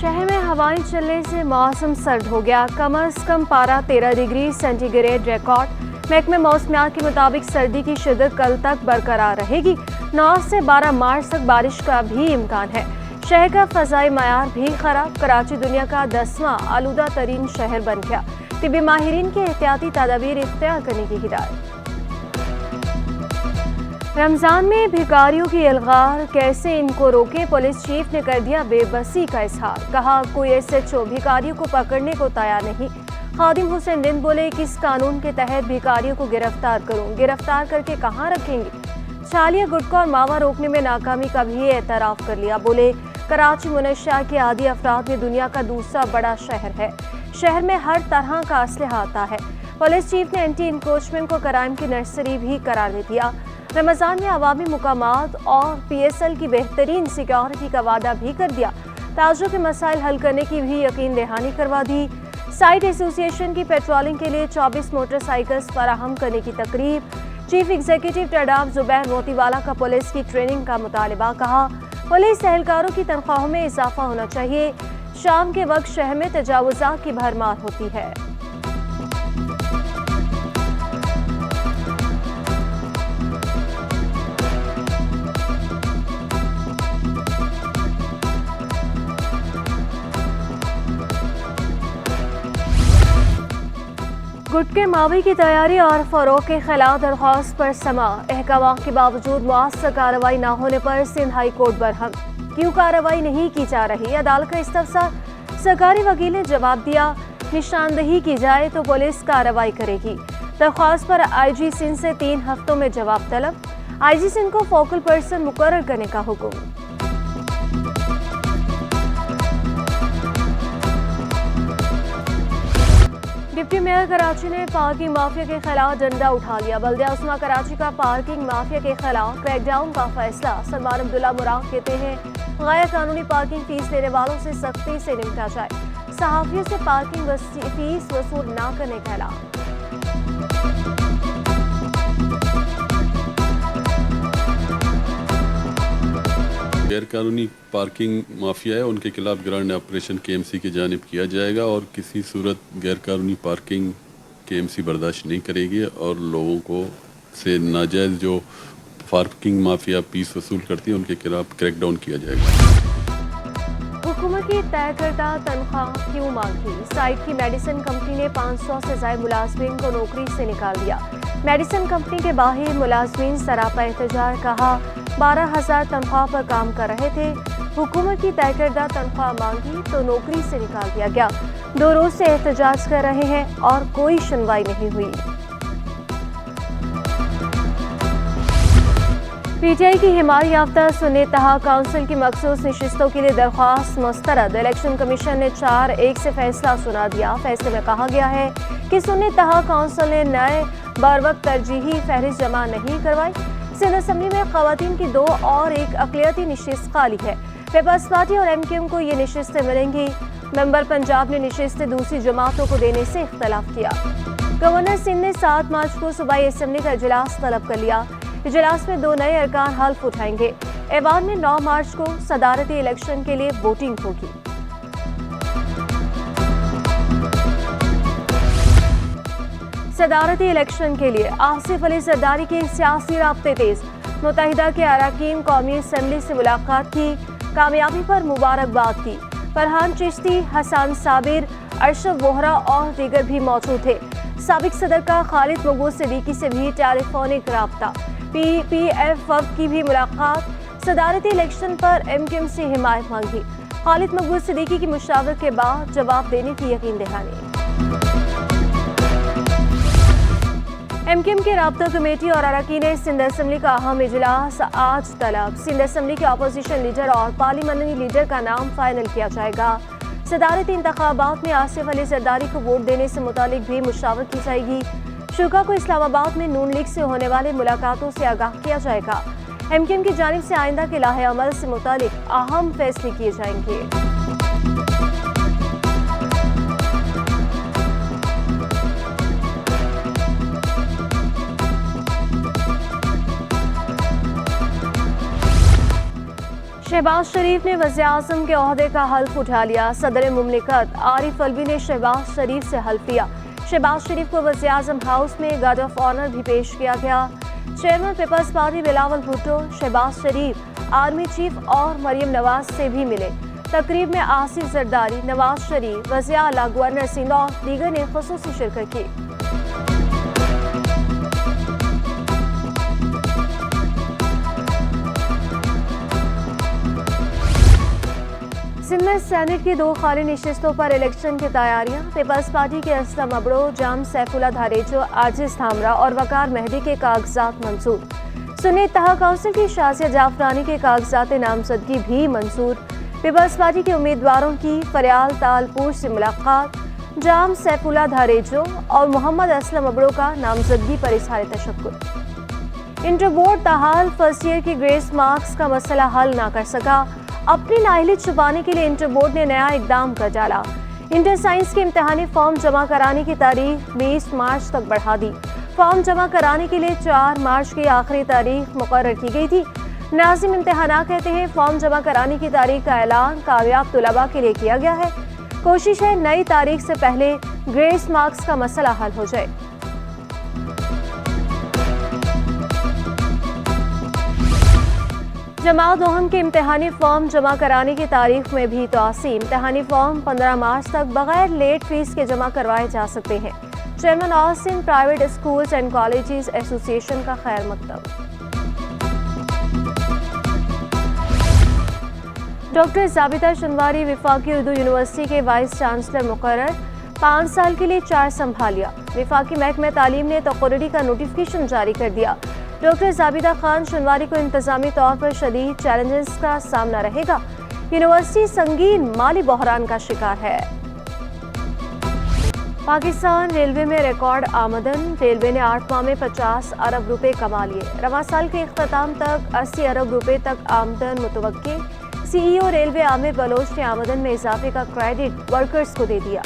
शहर में हवाएं चलने से मौसम सर्द हो गया। कम से कम पारा 13 डिग्री सेंटीग्रेड रिकॉर्ड। महकमे मौसमियात के मुताबिक सर्दी की शिद्दत कल तक बरकरार रहेगी। 9 से 12 मार्च तक बारिश का भी इम्कान है। शहर का फ़ज़ाई मयार भी खराब। कराची दुनिया का 10वां आलूदा तरीन शहर बन गया। तिब्बी माहिरीन की एहतियाती तदाबीर इख्तियार करने की हिदायत। रमजान में भिखारियों की अलगार, कैसे इनको रोके? पुलिस चीफ ने कर दिया बेबसी का इजहार। कहा कोई SHO भिखारियों को पकड़ने को तैयार नहीं। खादिम हुसैन दिन बोले किस कानून के तहत भिखारियों को गिरफ्तार करूं? गिरफ्तार करके कहां रखेंगे? छालिया गुटखा और मावा रोकने में नाकामी का भी एतराफ कर लिया। बोले कराची मुनशा के आदी अफराद में दुनिया का दूसरा बड़ा शहर है। शहर में हर तरह का असलहा आता है। पुलिस चीफ ने एंटी इंक्रोचमेंट को क्राइम की नर्सरी भी करार दे दिया। रमजान में अवामी मुकामात और PSL की बेहतरीन सिक्योरिटी का वादा भी कर दिया। ताजरों के मसाइल हल करने की भी यकीन दहानी करवा दी। साइट एसोसिएशन की पेट्रोलिंग के लिए 24 मोटरसाइकिल्स फराहम करने की तकरीब। चीफ एग्जीक्यूटिव ट्रेडाफ जुबैर मोतीवाला का पुलिस की ट्रेनिंग का मुतालबा। कहा पुलिस एहलकारों की तनख्वाहों में इजाफा होना चाहिए। शाम के वक्त शहर में तजावुजात की भरमार होती है। गुटके मावी की तैयारी और फरोख के खिलाफ दरख्वास्त पर समा। अहकाम के बावजूद मुअस्सर कार्रवाई न होने पर सिंध हाई कोर्ट बरहम। क्यों कार्रवाई नहीं की जा रही? अदालत का इस्तफसार। सरकारी वकील ने जवाब दिया निशानदही की जाए तो पुलिस कार्रवाई करेगी। दरख्वास्त पर IG सिंध से 3 हफ्तों में जवाब तलब। IG सिंध को फोकल पर्सन मुकर्रर करने का हुक्म। डिप्टी मेयर कराची ने पार्किंग माफिया के खिलाफ डंडा उठा लिया। बल्दिया उस्मा कराची का पार्किंग माफिया के खिलाफ क्रैकडाउन का फैसला। सलमान अब्दुल्ला मुराद कहते हैं गैर कानूनी पार्किंग फीस लेने वालों से सख्ती से निपटा जाए। सहाफियों से पार्किंग फीस वसूल न करने का ऐलान। गैर कानूनी पार्किंग माफिया है उनके खिलाफ ग्रांड ऑपरेशन KMC की जानिब किया जाएगा और किसी सूरत गैर कानूनी पार्किंग KMC बर्दाश्त नहीं करेगी और लोगों को से नाजायज़ जो पार्किंग माफिया फीस वसूल करती है उनके खिलाफ क्रैकडाउन किया जाएगा। हुकूमत की तय करदा तनख्वाह क्यों मांगी? साइट की मेडिसिन कंपनी ने 500 से ज्यादा मुलाजमीन को नौकरी से निकाल दिया। मेडिसिन कंपनी के बाहर मुलाजमीन सरापा एहतजाज। कहा 12,000 तनख्वाह पर काम कर रहे थे। हुकूमत की तय करदा तनख्वाह मांगी तो नौकरी से निकाल दिया गया। 2 रोज से एहतजाज कर रहे हैं और कोई सुनवाई नहीं हुई। PTI की हिमायत याफ्ता सुन्नी तहा काउंसिल की मखसूस नशिस्तों के लिए दरख्वास्त मुस्तरद। इलेक्शन कमीशन ने 4-1 से फैसला सुना दिया। फैसले में कहा गया है कि सुन्नी तहा काउंसिल ने नए बरवक्त तरजीही फहरिस्त जमा नहीं करवाई। सिंध असम्बली में खवातीन की 2 और 1 अक़लियती नशिस्त खाली है। पीपल्स पार्टी और MQM को ये नशिस्तें मिलेंगी। मेंबर पंजाब ने नशिस्तें दूसरी जमातों को देने से इख्तलाफ किया। गवर्नर सिंध ने 7 मार्च को सूबाई असम्बली का इजलास तलब कर लिया। इजलास में 2 नए अरकान हल्फ उठाएंगे। ऐवान में 9 मार्च को सदारती इलेक्शन के लिए वोटिंग होगी। सदारती इलेक्शन के लिए आसिफ अली जरदारी के सियासी राब्ते तेज। मुत्तहिदा के अरकान कौमी असम्बली से मुलाकात की। कामयाबी पर मुबारकबाद की। फरहान चिश्ती, हसन साबिर, अरशद वोहरा और दीगर भी मौजूद थे। साबिक सदर का खालिद मकबूल सिद्दीकी से भी टेलीफोनिक राब्ता। PPF वफ़द की भी मुलाकात। सदारती इलेक्शन पर MQM से हिमायत मांगी। खालिद मकबूल सिद्दीकी की मुशावरत के बाद जवाब देने की यकीन दहानी। MQM के राब्ता कमेटी और अरकान सिंध असम्बली का अहम इजलास आज तलब। सिंध असम्बली के अपोजिशन लीडर और पार्लियामेंट्री लीडर का नाम फाइनल किया जाएगा। सदारती इंतखाबात में आसिफ अली जरदारी को वोट देने से मुतालिक भी मुशावरत की जाएगी। शुरा को इस्लामाबाद में नून लीग से होने वाले मुलाकातों से आगाह किया जाएगा। MQM की जानिब से आइंदा के लाहे अमल से मुतालिक अहम फैसले किए जाएंगे। शहबाज शरीफ ने वज़ीर-ए-आज़म के ओहदे का हल्फ उठा लिया। सदर मुमलिकत आरिफ अलवी ने शहबाज शरीफ से हल्फ लिया। शहबाज शरीफ को वज़ीर-ए-आज़म हाउस में गार्ड ऑफ ऑनर भी पेश किया गया। Chairman people's party Bilawal Bhutto, Shahbaz Sharif, army chief और मरियम नवाज से भी मिले। तकरीब में आसिफ जरदारी, नवाज शरीफ, वज़ीर आला, गवर्नर सिंध और दीगर ने खुसूसी शिरकत की। सिंध में सेनेट की 2 खाली नशिस्तों पर इलेक्शन की तैयारियां। पीपल्स पार्टी के असलम अबड़ो, जाम सैफुल्ला धारेजो, आजिज थामरा और वकार मेहदी के कागजात मंजूर। सुन्नी इत्तेहाद काउंसिल की शासिया जाफरानी के कागजात नामजदगी भी मंजूर। पीपल्स पार्टी के उम्मीदवारों की फरियाल तालपुर से मुलाकात। जाम सैफुल्ला धारेजो और मोहम्मद असलम अबड़ो का नामजदगी पर इजहार तशक्कुर। इंटर बोर्ड ताहाल फर्स्ट ईयर की ग्रेस मार्क्स का मसला हल ना कर सका। अपनी नाअहलियत छुपाने के लिए इंटर बोर्ड ने नया इकदाम कर डाला। इंटर साइंस के इम्तिहानी फॉर्म जमा कराने की तारीख 20 मार्च तक बढ़ा दी। फॉर्म जमा कराने के लिए 4 मार्च की आखिरी तारीख मुकर्रर की गई थी। नाज़िम इम्तिहाना कहते हैं फॉर्म जमा कराने की तारीख का ऐलान कामयाब तुलबा के लिए किया गया है। कोशिश है नई तारीख से पहले ग्रेस मार्क्स का मसला हल हो जाए। जमात दोहम के इम्तिहानी फॉर्म जमा कराने की तारीख में भी तोसी। इम्तिहानी फॉर्म 15 मार्च तक बगैर लेट फीस के जमा करवाए जा सकते हैं। Chairman all Sindh private schools and colleges association का खैर मकतब। डॉक्टर जाबिता शनवारी वफाकी उर्दू यूनिवर्सिटी के वाइस चांसलर मुकर्रर। 5 साल के लिए 4 संभालिया। वफाकी महकमा तालीम ने तकर्री का नोटिफिकेशन जारी कर दिया। डॉक्टर जाबिता खान शनवारी को इंतजामी तौर पर शदीद चैलेंजेस का सामना रहेगा। यूनिवर्सिटी संगीन माली बहरान का शिकार है। पाकिस्तान रेलवे में रिकॉर्ड आमदन। रेलवे ने 8 माह में 50 अरब रुपए कमा लिए। रवां साल के इख्तिताम तक 80 अरब रुपए तक आमदन मुतवक्के। सीईओ रेलवे आमिर बलोच ने आमदन में इजाफे का क्रेडिट वर्कर्स को दे दिया।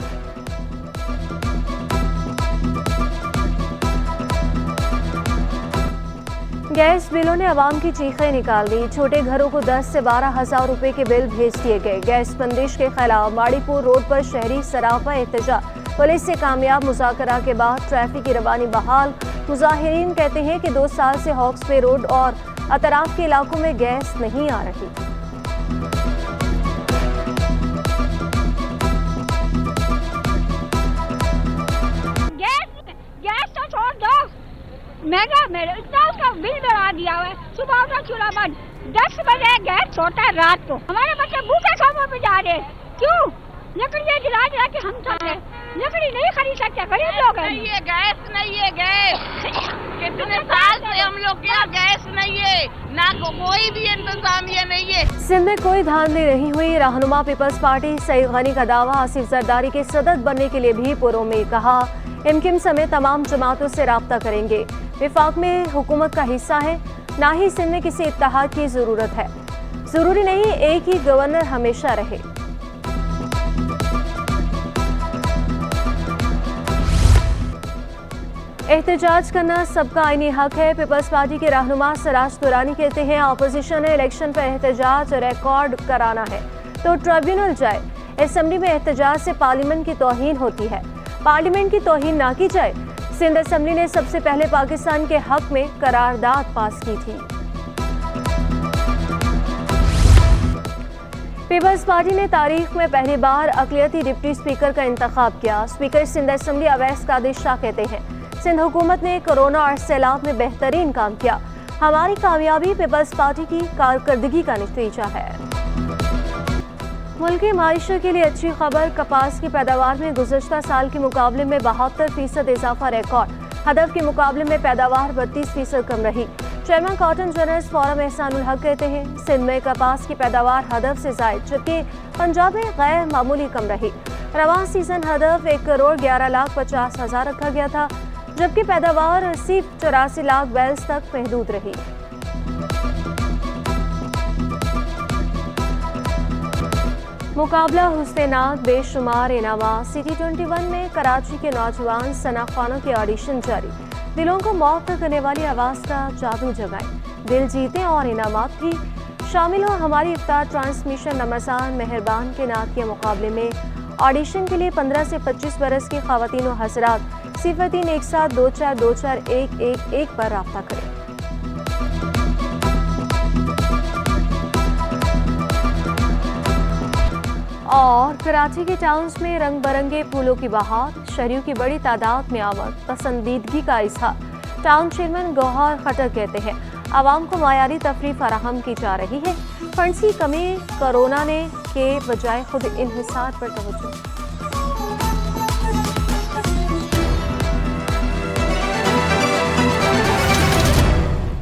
गैस बिलों ने आवाम की चीखें निकाल दी। छोटे घरों को 10 से 12 हजार रुपए के बिल भेज दिए गए। गैस बंदिश के खिलाफ माड़ीपुर रोड पर शहरी सरापा एहतजाज। पुलिस से कामयाब मुज़ाकरा के बाद ट्रैफिक की रवानी बहाल। मुजाहिरीन कहते हैं कि 2 साल से हॉक्सवे रोड और अतराफ के इलाकों में गैस नहीं आ रही। गैस तो छोड़ दो, महंगा मेरे इतना उसका बिल बढ़ा दिया हुआ है। सुबह उठा चूल्हा बंद, 10 बजे गैस छोड़ता है रात को। हमारे बच्चे भूखे खामों पे जा रहे। क्यों? लकड़ियाँ जला जला के हम थके। लकड़ी नहीं खरीद सकते, गरीब लोग हैं। नहीं है गैस, नहीं है गैस। कितने साल से हम लोग क्या गैस नहीं है, ना कोई भी इंतजामिया नहीं है। सिंध में कोई धांधली नहीं हुई। रहनुमा पीपल्स पार्टी सईद गनी का दावा। आसिफ जरदारी के सदर बनने के लिए भी पुरुउम्मीद कहा। इमकिन समेत तमाम जमातों से राब्ता करेंगे। विफाक में हुकूमत का हिस्सा है, ना ही सिंध में किसी इत्तेहाद की जरूरत है। जरूरी नहीं एक ही गवर्नर हमेशा रहे। एहतजाज करना सबका आईनी हक है। पीपल्स पार्टी के रहनुमा सराज दुरानी कहते हैं अपोजिशन ने इलेक्शन पर एहतजाज रिकॉर्ड कराना है तो ट्रिब्यूनल जाए। असेंबली में एहतजाज से पार्लियामेंट की तौहीन होती है, पार्लियामेंट की तौहीन ना की जाए। सिंध असेंबली ने सबसे पहले पाकिस्तान के हक में करारदाद पास की थी। पीपल्स पार्टी ने तारीख में पहली बार अक़लियती डिप्टी स्पीकर का इंतखाब किया। स्पीकर सिंध असेंबली अवैस कादिर शाह कहते हैं सिंध हुकूमत ने कोरोना और सैलाब में बेहतरीन काम किया। हमारी कामयाबी पीपल्स पार्टी की कारकर्दगी का नतीजा है। मुल्क की मायशत के लिए अच्छी खबर। कपास की पैदावार में गुज़श्ता साल के मुकाबले में 72% इजाफा रिकॉर्ड। हदफ के मुकाबले में पैदावार 32% कम रही। Chairman cotton generals forum Ehsanul हक कहते हैं सिंध में कपास की पैदावार हदफ से जायद, जबकि पंजाब में गैर मामूली कम रही। रवां सीजन हदफ 1,11,50,000 रखा गया था, जबकि पैदावार सिर्फ 84 लाख बैल्स तक महदूद रही। मुकाबला हुस्न-ए-नात बेशुमार इनामात। सिटी 21 में कराची के नौजवान सना खानों के ऑडिशन जारी। दिलों को मौत करने वाली आवाज़ का जादू जगाएं, दिल जीते और इनामात भी। शामिल हो हमारी इफ्तार ट्रांसमिशन रमज़ान मेहरबान के नात के मुकाबले में। ऑडिशन के लिए 15 से 25 बरस की ख़वातीन व हज़रात 031724241111 पर राब्ता करें। और कराची के टाउन्स में रंग बिरंगे फूलों की बहार, शहरियों की बड़ी तादाद में आमद, पसंदीदगी का इजहार। टाउन चेयरमैन गौहर खट्टर कहते हैं आवाम को मायारी तफरीह फराहम की जा रही है। फंड्स की कमी कोरोना ने के बजाय खुद इन्हिसार पर तवज्जो।